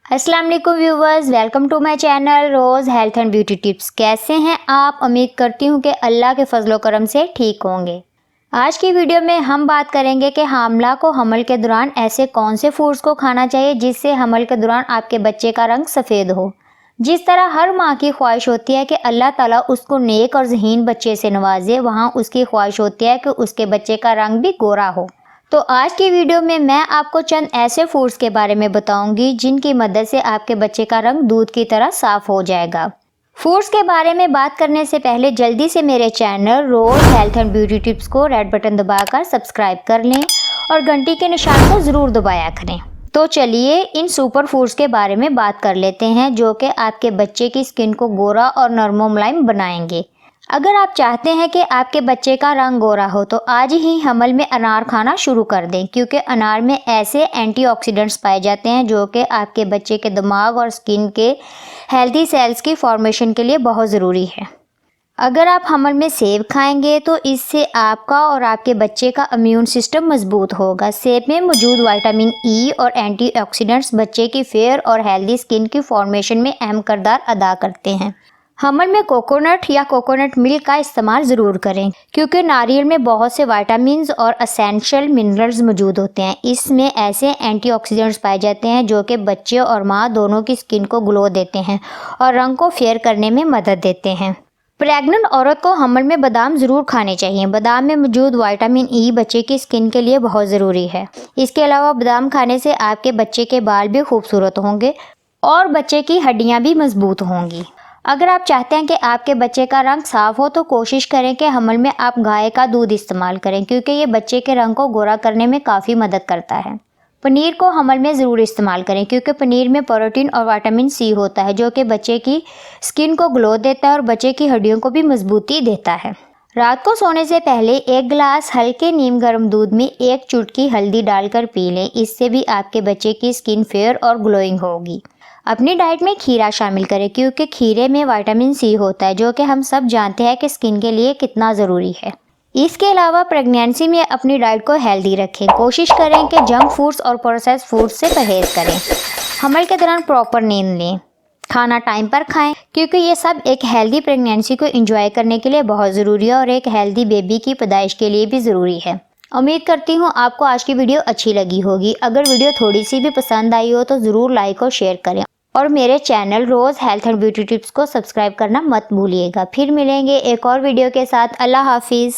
अस्सलाम वालेकुम viewers, welcome to my channel rose health and beauty tips. कैसे हैं आप? उम्मीद करती हूँ कि अल्लाह के फजलो करम से ठीक होंगे। आज की वीडियो में हम बात करेंगे कि हामला को हमल के दौरान ऐसे कौन से फूड्स को खाना चाहिए जिससे हमल के दौरान आपके बच्चे का रंग सफ़ेद हो। जिस तरह हर माँ की ख्वाहिश होती है कि अल्लाह ताला उसको नेक और ज़हीन बच्चे से नवाजे, वहाँ उसकी ख्वाहिश होती है कि उसके बच्चे का रंग भी गोरा हो। तो आज की वीडियो में मैं आपको चंद ऐसे फूड्स के बारे में बताऊंगी जिनकी मदद से आपके बच्चे का रंग दूध की तरह साफ हो जाएगा। फूड्स के बारे में बात करने से पहले जल्दी से मेरे channel rose health and beauty tips को रेड बटन दबाकर सब्सक्राइब कर लें और घंटी के निशान को ज़रूर दबाया करें। तो चलिए इन सुपर फूड्स के बारे में बात कर लेते हैं जो कि आपके बच्चे की स्किन को गोरा और नरमो मुलायम बनाएंगे। अगर आप चाहते हैं कि आपके बच्चे का रंग गोरा हो तो आज ही हमल में अनार खाना शुरू कर दें, क्योंकि अनार में ऐसे एंटीऑक्सीडेंट्स पाए जाते हैं जो कि आपके बच्चे के दिमाग और स्किन के हेल्दी सेल्स की फॉर्मेशन के लिए बहुत ज़रूरी है। अगर आप हमल में सेब खाएंगे तो इससे आपका और आपके बच्चे का इम्यून सिस्टम मजबूत होगा। सेब में मौजूद विटामिन ई और एंटीऑक्सीडेंट्स बच्चे की फेयर और हेल्दी स्किन की फॉर्मेशन में अहम किरदार अदा करते हैं। हमल में कोकोनट या कोकोनट मिल्क का इस्तेमाल ज़रूर करें, क्योंकि नारियल में बहुत से विटामिन्स और एसेंशियल मिनरल्स मौजूद होते हैं। इसमें ऐसे एंटीऑक्सीडेंट्स पाए जाते हैं जो कि बच्चे और माँ दोनों की स्किन को ग्लो देते हैं और रंग को फेयर करने में मदद देते हैं। प्रेग्नेंट औरत को हमल में बादाम ज़रूर खाने चाहिए। बादाम में मौजूद विटामिन ई बच्चे की स्किन के लिए बहुत ज़रूरी है। इसके अलावा बादाम खाने से आपके बच्चे के बाल भी खूबसूरत होंगे और बच्चे की हड्डियाँ भी मजबूत होंगी। अगर आप चाहते हैं कि आपके बच्चे का रंग साफ हो तो कोशिश करें कि हमल में आप गाय का दूध इस्तेमाल करें, क्योंकि ये बच्चे के रंग को गोरा करने में काफ़ी मदद करता है। पनीर को हमल में ज़रूर इस्तेमाल करें, क्योंकि पनीर में प्रोटीन और विटामिन सी होता है जो कि बच्चे की स्किन को ग्लो देता है और बच्चे की हड्डियों को भी मजबूती देता है। रात को सोने से पहले 1 गिलास हल्के नीम गर्म दूध में 1 चुटकी हल्दी डालकर पी लें। इससे भी आपके बच्चे की स्किन फेयर और ग्लोइंग होगी। अपनी डाइट में खीरा शामिल करें, क्योंकि खीरे में विटामिन सी होता है जो कि हम सब जानते हैं कि स्किन के लिए कितना ज़रूरी है। इसके अलावा प्रेगनेंसी में अपनी डाइट को हेल्दी रखें। कोशिश करें कि जंक फूड्स और प्रोसेस्ड फूड्स से परहेज़ करें। हमल के दौरान प्रॉपर नींद लें, खाना टाइम पर खाएं, क्योंकि ये सब एक हेल्दी प्रेगनेंसी को एंजॉय करने के लिए बहुत ज़रूरी है और एक हेल्दी बेबी की पैदाइश के लिए भी ज़रूरी है। उम्मीद करती हूँ आपको आज की वीडियो अच्छी लगी होगी। अगर वीडियो थोड़ी सी भी पसंद आई हो तो ज़रूर लाइक और शेयर करें और मेरे channel rose health and beauty tips को सब्सक्राइब करना मत भूलिएगा। फिर मिलेंगे एक और वीडियो के साथ। अल्लाह हाफिज़।